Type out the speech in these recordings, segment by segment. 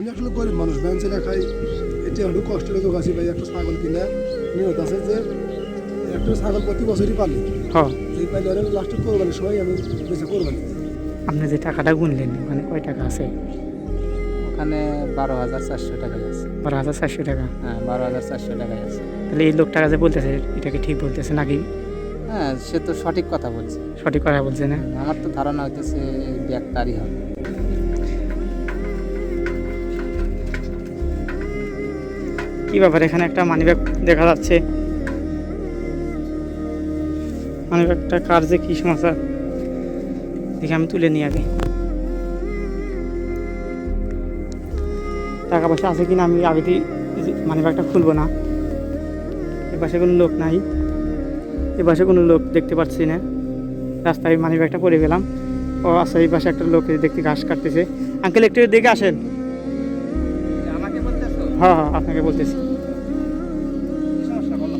আমি আসলে গরিব মানুষ বেঞ্চে না খাই, এটা একটু কষ্টের তো গাছি ভাই। একটা ছাগল কিনে নিয়ত আছে যে একটা ছাগল প্রতি বছরই পালি, হ্যাঁ। এই পাইলে লাস্টে কোরবানির সময় আমি বেশি কোরবানি দিই। আপনি যে টাকাটা গুনলেন ওখানে কয় টাকা আছে? ওখানে 12,400 টাকাই আছে। 12,400 টাকা। হ্যাঁ, 12,400 টাকাই আছে। তাহলে এই লোক টাকা যে বলতেছে এটা কি ঠিক বলতেছে নাকি হ্যাঁ, সে তো সঠিক কথা বলছে। সঠিক কথা বলছে না? আমার তো ধারণা হইতেছে এই ব্যাগটারই হবে। কি ব্যাপার, এখানে একটা মানিব্যাগ দেখা যাচ্ছে। মানিব্যাগটা কার যে কি সমস্যা, দেখে আমি তুলে নিয়ে আগে। টাকা পয়সা আছে কিনা আমি আগে দিয়ে মানিব্যাগটা খুলবো না। এপাশে কোনো লোক নাই, এপাশে কোনো লোক দেখতে পাচ্ছি না। রাস্তায় মানিব্যাগটা পরে গেলাম। ও আচ্ছা, এই পাশে একটা লোক দেখতে ঘাস কাটতেছে। আঙ্কেল একটু দেখে আসেন। আমাকে বলতেছো? হ্যাঁ হ্যাঁ, আপনাকে বলতেছি কি সমস্যা বলো?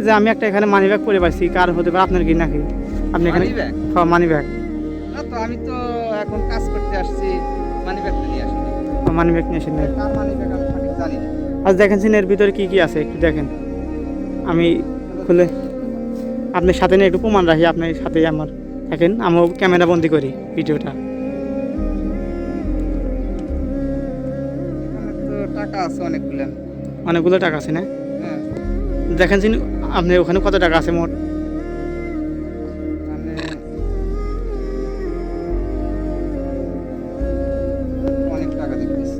যে আমি একটা এখানে মানিব্যাগ পরে পাইছি, কার হতে পারে, আপনার কি নাকি? আপনি এখানে? মানিব্যাগ? হ্যাঁ, মানিব্যাগ। না তো, আমি তো এখন কাজ করতে আসছি, মানিব্যাগ তো নিয়ে আসিনি। মানিব্যাগ নিয়ে আসেন নাই? কার মানিব্যাগ আমি সঠিক জানি না। আজ দেখেন এর ভিতরে কি কি আছে একটু দেখেন। আমি খুলে আপনার সাথে নিয়ে একটু প্রমাণ রাখি, আপনার সাথেই আমার থাকেন, আমিও ক্যামেরা বন্দি করি ভিডিওটা। এখানে তো টাকা আছে অনেকগুলো। অনেকগুলো টাকা আছে না? হ্যাঁ, দেখেন আপনি ওখানে কত টাকা আছে মোট? মানে অনেক টাকা দেখতেছি।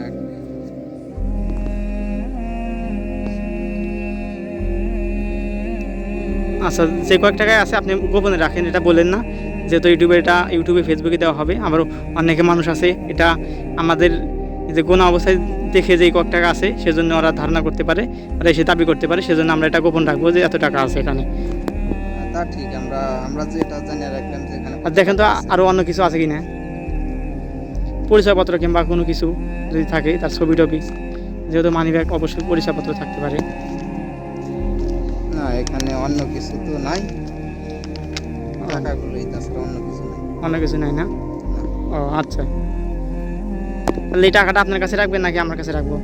এক, আচ্ছা, যে কয়েক টাকায় আছে আপনি গোপনে রাখেন, এটা বলেন না, যেহেতু ইউটিউবে ফেসবুকে দেওয়া হবে। আবারও অনেকে মানুষ আছে এটা আমাদের যে গোনা অবস্থায় দেখে যে কয়েক টাকা আছে সেজন্য ওরা ধারণা করতে পারে, ওরা এসে দাবি করতে পারে, সেজন্য আমরা এটা গোপন রাখবো যে এত টাকা আছে এখানে। তা ঠিক। আমরা যেটা জানিয়ে রাখলাম যে এখানে আর দেখেন তো আরও অন্য কিছু আছে কি না, পরিচয়পত্র কিংবা কোনো কিছু যদি থাকে, তার ছবি টবি, যেহেতু মানিব্যাগ অবশ্যই পরিচয়পত্র থাকতে পারে। না, এখানে অন্য কিছু তো নাই, টাকাগুলোই, তাছাড়া অন্য কিছু নাই। অন্য কিছু নাই না? ও আচ্ছা, তাহলে এই টাকাটা আপনার কাছে রাখবেন নাকি আমার কাছে রাখবো?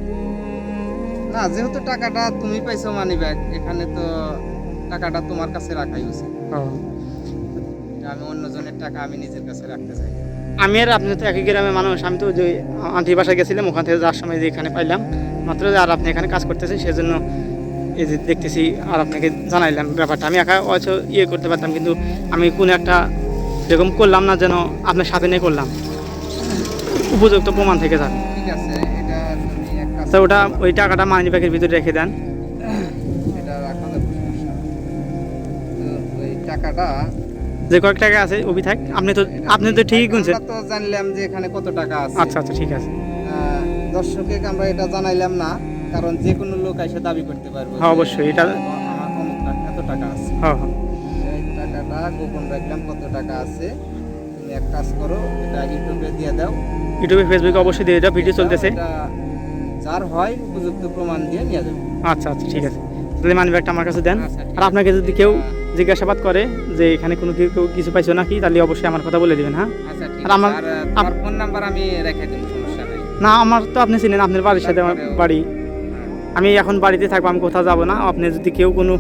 না, যেহেতু টাকাটা তুমি পাইছো মানিব্যাগ, এখানে তো টাকাটা তোমার কাছে রাখাই উচিত। ও, আমি অন্যজনের টাকা আমি নিজের কাছে রাখতে চাই। আমি আর আপনি তো একই গ্রামের মানুষ। আমি তো যে আন্টির বাসায় গেছিলাম, ওখান থেকে যাওয়ার সময় যে এখানে পাইলাম মাত্র, যে আর আপনি এখানে কাজ করতেছেন সেজন্য এই যে দেখতেছি আর আপনাকে জানাইলাম ব্যাপারটা। আমি একা হয়তো করতে পারতাম, কিন্তু আমি কোনো একটা এরকম করলাম না যেন আপনার সাথে নিয়ে করলাম, উপযুক্ত প্রমাণ থেকে যান। ঠিক আছে, এটা তুমি এক কাজ তো ওই টাকাটা মানি ব্যাগের ভিতরে রেখে দেন। এটা রাখা যাবে, সমস্যা নেই। তো ওই টাকাটা যে কয়েক টাকা আছে ওবি থাক। আপনি তো ঠিকই গুনছেন। আমরা তো জানলাম যে এখানে কত টাকা আছে। আচ্ছা আচ্ছা, ঠিক আছে। দর্শককে আমরা এটা জানাইলাম না, কারণ যে কোনো লোক এসে দাবি করতে পারবে। হ্যাঁ, অবশ্যই এটা। আমার অমুক এত টাকা আছে। হ্যাঁ হ্যাঁ, এই টাকাটা গোপন রাখলাম, কত টাকা আছে। তুমি এক কাজ করো, এটা ইউটিউবে দিয়ে দাও। ইউটিউবে ফেসবুকে অবশ্যই দিয়ে দাও, ভিডিও চলতেছে। এটা যার হয় উপযুক্ত প্রমাণ দিয়ে নিয়ে যাবে। আচ্ছা আচ্ছা, ঠিক আছে। তাহলে মানি ব্যাগটা আমার কাছে দেন। আচ্ছা, ঠিক আর আপনাকে আছে। যদি কেউ জিজ্ঞাসাবাদ করে যে এখানে কোনো কেউ কিছু পাইছো নাকি, তাহলে অবশ্যই আমার কথা বলে দিবেন। হ্যাঁ, আচ্ছা, ঠিক আর আছে। আমার আর তোমার ফোন নাম্বার আমি রেখে দেব, সমস্যা নাই। না, আমার তো আপনি চিনেন, আপনার বাড়ির সাথে আমার বাড়ি। হ্যাঁ, আমি এখন বাড়িতে থাকবো, আমি কোথাও যাবো না। আপনি যদি কেউ কোনো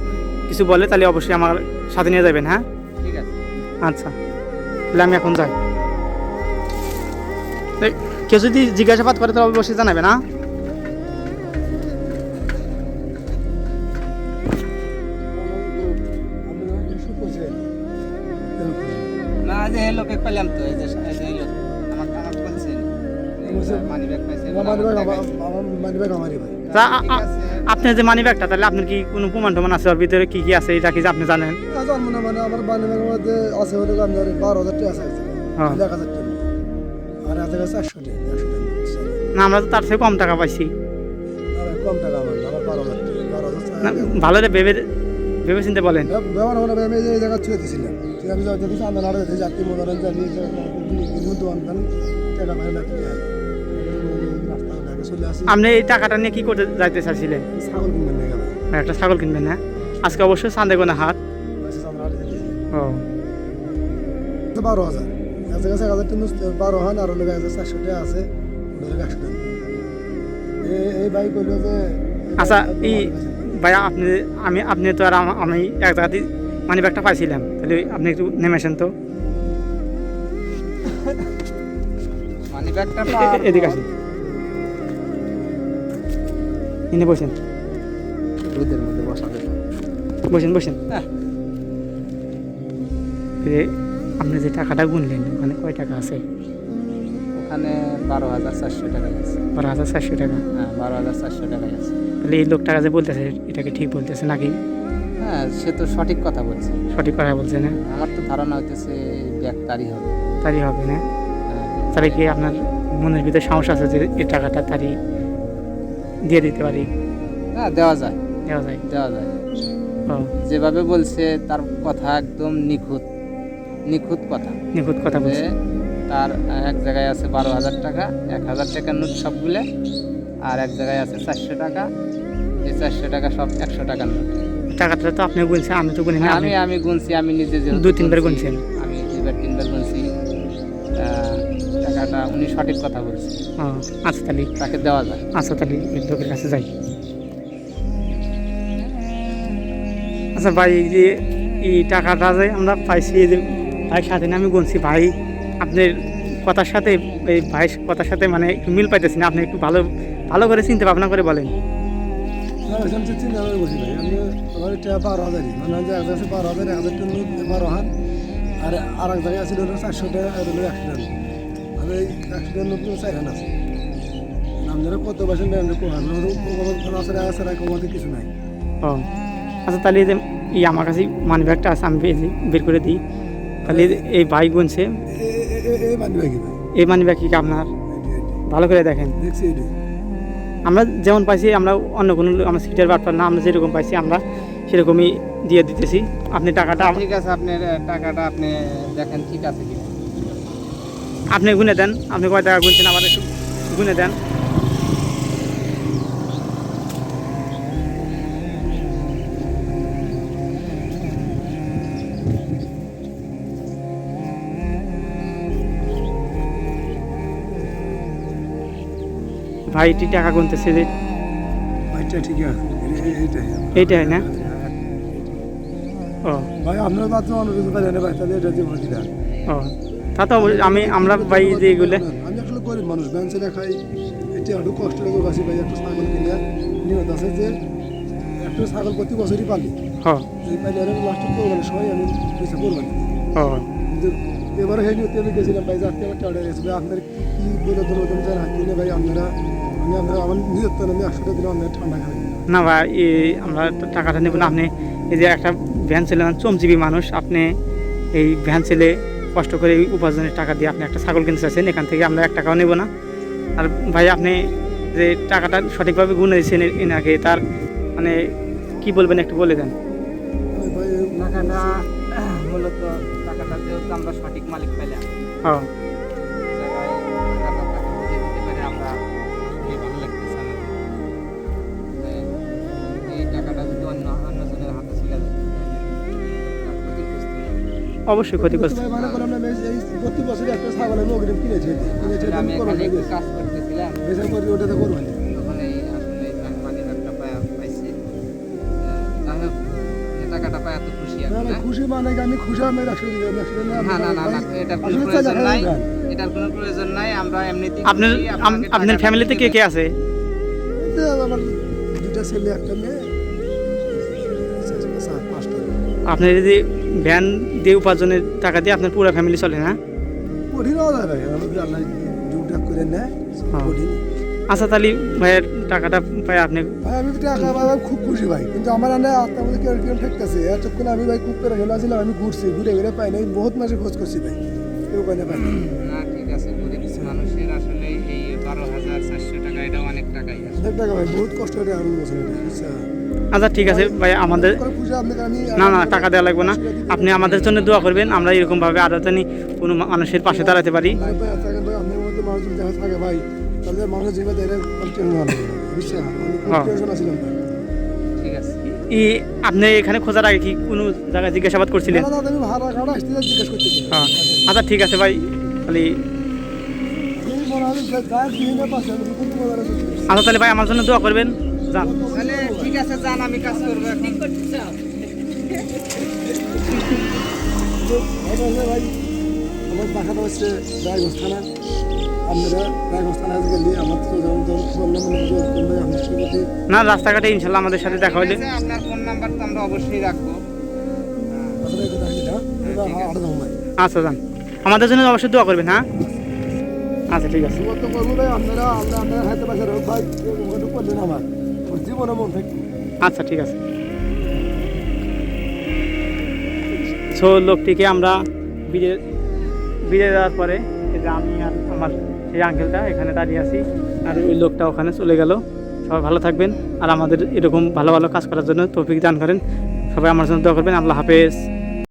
কিছু বলে তাহলে অবশ্যই আমার সাথে নিয়ে যাবেন। হ্যাঁ, ঠিক আছে। আচ্ছা, তাহলে আমি এখন যাই। কেউ যদি জিজ্ঞাসাবাদ করে তাহলে অবশ্যই জানাবেন। হ্যাঁ, না, যে এই লোকে পেলাম তো, এই যে এই লোক আমার বলছেন মানিব্যাগ পাইছে। আমার মানিব্যাগ আমারই ভাই। তা ঠিক আছে। আপনি যে মানি ব্যাগটা, তাহলে আপনার কি কোনো প্রমাণ টমান আছে ওর ভিতরে কি কি আছে, এটা কি যে আপনি জানেন? জন্ম না মানে আমার মানিব্যাগের মধ্যে আছে হলো আপনার 12,000 টাকা আছে, হ্যাঁ। 1,000 টাকা, আর আছে 400 টাকা, 100 টাকা। না, আমরা তো তার থেকে কম টাকা পাইছি। কম টাকা আমার 12,000 টাকা, 12,000 না, ভালো রে ভেবে চিন্তে বলেন। ব্যবহার হলো আমি এই জায়গা ছুঁয়ে দিয়েছিলাম। ঠিক আছে, যাতে কিছু আন্দোলন আড়ে দিতে যাত্রী মনোরঞ্জন জানিয়ে কিন্তু আন্দোলন টাকা ভাই না রাস্তা ঘাটে চলে আসি। আপনি এই টাকাটা নিয়ে কি করতে যাইতে চাইছিলেন? ছাগল কিনবেন না গেলাম, একটা ছাগল কিনবেন না? আজকে অবশ্যই চাঁদেগোনা হাট। ও, 12,000, জায়গায় 1000 টাকা 12 হান আর হলো 1400 টাকা আছে ওটা 100 টাকা এই ভাই কইলো যে আচ্ছা এই ভাইয়া আপনি তো আর আমি এক জায়গাতে মানি ব্যাগটা পাইছিলাম, তাহলে আপনি একটু নেমেছেন তো। মানি ব্যাগটা এদিকে আসেন, এনে বসেন রোদের মধ্যে বসা যাবে। বসেন। আপনি যে টাকাটা গুনলেন ওখানে কয় টাকা আছে? ওখানে 12,400 টাকা আছে। 12,400 টাকা? হ্যাঁ, 12,400 টাকা আছে। তাহলে এই লোকটা যে বলতেছে এটাকে ঠিক বলতেছে নাকি? হ্যাঁ, সে তো সঠিক কথা বলছে। সঠিক কথা বলছে না? আমার তো ধারণা হইতেছে ব্যাগ তারই হবে। তারই হবে না? হ্যাঁ। তাহলে কি আপনার মনের ভিতরে সাহস আছে যে এই টাকাটা তারই দিয়ে দিতে পারি? হ্যাঁ, দেওয়া যায়। ও, যেভাবে বলছে তার কথা একদম নিখুঁত কথা। নিখুঁত কথা যে বলছে। তার এক জায়গায় আছে 12,000 টাকা, 1,000 টাকার নোট সবগুলো, আর এক জায়গায় আছে 400 টাকা। এই 400 টাকা সব 100 টাকার নোট। টাকাটা তো আপনি গুনছেন, আমি তো গুনি না। আমি গুনছি, আমি নিজে যে 2-3 বার গুনছেন। আমি 2-3 বার গুনছি। টাকাটা উনি সঠিক কথা বলছে। ও আচ্ছা, তাহলে তাকে দেওয়া যায়। আচ্ছা, তাহলে এই লোকের কাছে যাই। আচ্ছা ভাই, এই যে এই টাকাটা যে আমরা পাইছি, এই যে ভাইয়ের সাথে না আমি গুনছি, ভাই আপনার কথার সাথে এই ভাইয়ের কথার সাথে মানে একটু মিল পাইতেছি না। আপনি একটু ভালো করে চিন্তা ভাবনা করে বলেন। না আমি চিন্তা করে বসি ভাই, আমি আমার টাকা 12,000 মানে যে এক জায়গায় 12,000 1,000 টাকা নোট 12 হান আর এক জায়গায় ছিল 400 টাকা আর হলো 100 টাকা। আমি 100 টাকা নোট 4 হান আছে। আপনারা কত বছর নেন কোহান আছে কমাতে কিছু নাই। ও আচ্ছা, তাহলে এই যে আমার কাছে মানি ব্যাগটা আছে, আমি বের করে দিই। তাহলে এই ভাই গুনছে, এই মানি ব্যাগ ভাই, এই মানি ব্যাগ কি আপনার? ভালো করে দেখেন। দেখছি এটা আমরা যেমন পাইছি, আমরা অন্য কোনো আমরা সিটের ব্যাপার না, আমরা যেরকম পাইছি আমরা সেরকমই দিয়ে দিতেছি। আপনি টাকাটা ঠিক আছে, আপনার টাকাটা আপনি দেখেন ঠিক আছে কি। আপনি গুনে দেন, আপনি কয় টাকা গুনছেন আমার একটু গুনে দেন। ভাইটি টাকা গুনতেছে যে ভাইটা ঠিক আছে, এইটাই এইটাই না? ও ভাই আপনার বাদ অন্য কিছু পাই না ভাই, তাহলে এটা যে ভর্তি দেন। ও তা তো আমরা ভাই যে এগুলো আমি আসলে গরিব মানুষ, ব্যাংক ছেলে খাই, এটা একটু কষ্ট করে বাসি ভাই। একটা ছাগল কিনে নিয়ত আছে যে একটা ছাগল প্রতি বছরই পালি, হ এই পালি আর লাস্টে করবেন সবাই আমি পয়সা করবেন। ও কিন্তু এবারে সেই নিয়তে আমি গেছিলাম ভাই, যাতে আমার টাকা গেছে ভাই। আপনার কি বলে ধরবেন যার হাত কিনে ভাই, আপনারা আমার নিজের তো আমি 100 টাকা দিলাম, আপনার ঠান্ডা খাবেন না ভাই, আমরা তো টাকাটা নেব না। আপনি এই যে একটা ভ্যান ছেলে চমচিবি মানুষ, আপনি এই ভ্যান ছেলে কষ্ট করে এই উপার্জনের টাকা দিয়ে আপনি একটা ছাগল কিনতে চাচ্ছেন, এখান থেকে আমরা 1 টাকাও নেব না। আর ভাই আপনি যে টাকাটা সঠিকভাবে গুনে দিচ্ছেন এনাকে, তার মানে কি বলবেন একটু বলে দেন। ভাই। টাকাটা মূলত টাকাটা যেহেতু আমরা সঠিক মালিক পেলাম, হ্যাঁ জায়গায় টাকাটা তাকে বুঝিয়ে দিতে পারে, আমরা আসলে ভালো লাগতেছে আমাদের। এই টাকাটা যদি অন্যজনের হাতে ছিল অবশ্যই ক্ষতিগ্রস্ত। ভাই মানে করলাম না, এই প্রতি বছরই একটা ছাগল আমি অগ্রিম কিনেছি, আমি করবো এখানে একটু কাজ করতেছিলাম, বেচার করি ওটাতে করবেন। তখন এই আসলে মানি ব্যাগটা পাইছি। যাই হোক, এই টাকাটা পাই এত খুশি না আমি। না খুশি মানে কি, আমি খুশি আমি 100 দিলাম, 100 দিলাম না না না না, এটার কোনো প্রয়োজন নাই, এটার কোনো প্রয়োজন নাই। আমরা এমনিতেই আপনার খুশি, আপনাকে আপনার টাকাটা ফ্যামিলিতে কে দিতে কে আছে? আমার 2টা ছেলে একটা মেয়ে, 5টা। আপনার যদি ভ্যান দিয়ে উপার্জনের টাকা দিয়ে আপনার পুরো ফ্যামিলি চলে না? কঠিন হওয়া যায় ভাই, আমাদের আল্লাহ ডিউটা করে নেয় কঠিন। আচ্ছা, তাহলে ভাইয়ের টাকাটা পাই আপনি। ভাই আমি তো টাকা পাই, আমি খুব খুশি ভাই, কিন্তু আমার আনে আত্মার মধ্যে কেউ ঠেকতেছে। এতক্ষণ আমি ভাই খুব করে গেলাম, আমি ঘুরছি, ঘুরে পাই নাই, বহুত মাসে খোঁজ করছি ভাই, কেউ পাই না পাই না। না ঠিক আছে, গরিব মানুষের আসলে এই 12,400 টাকা এটা অনেক টাকাই আছে। অনেক টাকা ভাই, বহুত কষ্ট করে আমি বছর এটা, বুঝছা? আচ্ছা ঠিক আছে ভাই, আমাদের খুশি আপনাকে আমি। না না টাকা দেওয়া লাগবে না, আপনি আমাদের জন্য দোয়া করবেন, আমরা এরকমভাবে আরও জানি কোনো মানুষের পাশে দাঁড়াতে পারি। ভাই থাকেন ভাই, আপনার মধ্যে মানুষ যদি দেখা থাকে ভাই, তাহলে মানুষের জীবনে এর কন্টিনিউ হবে, বুঝছা? আমি খুব টেনশন আছিলাম ভাই। ঠিক আছে। আপনি এখানে খোঁজার আগে কি কোনো জায়গায় জিজ্ঞাসাবাদ করছিলেন? না না আমি ভাড়া খাওয়া আসতে জিজ্ঞেস করতেছি। হ্যাঁ আচ্ছা ঠিক আছে ভাই, খালি এই মনে হয় যে গায়ের দিনে পাশে আমি কিন্তু বলার আছে আচ্ছা তাহলে ভাই আমার জন্য দোয়া করবেন, যান। তাহলে ঠিক আছে, যান, আমি কাজ করবো এখন। ভাই আমার বাসাটা হচ্ছে রায়গঞ্জ থানা। আপনারা রায়গঞ্জ থানায় গেলে আমার তো যেমন বললাম ভাই আমি প্রতি না রাস্তাঘাটে ইনশাল্লাহ আমাদের সাথে দেখা হলে। ঠিক আছে, আপনার ফোন নাম্বার তো আমরা অবশ্যই রাখবো। আসলে এটা দেখি না আড় দাম ভাই আচ্ছা যান, আমাদের জন্য অবশ্যই দোয়া করবেন। হ্যাঁ আচ্ছা ঠিক আছে। তো করবো ভাই আপনারা আপনারা হাতে পাশে রোগ ভাই ওটা করলেন আমার জীবনে মন থাকবে। আচ্ছা ঠিক আছে। সো লোকটিকে আমরা বিদায় দেওয়ার পরে এই যে আমি আর আমার সেই আঙ্কেলটা এখানে দাঁড়িয়ে আছি, আর ওই লোকটা ওখানে চলে গেল। সবাই ভালো থাকবেন, আর আমাদের এরকম ভালো ভালো কাজ করার জন্য তৌফিক দান করেন। সবাই আমার জন্য দোয়া করবেন। আল্লাহ হাফেজ।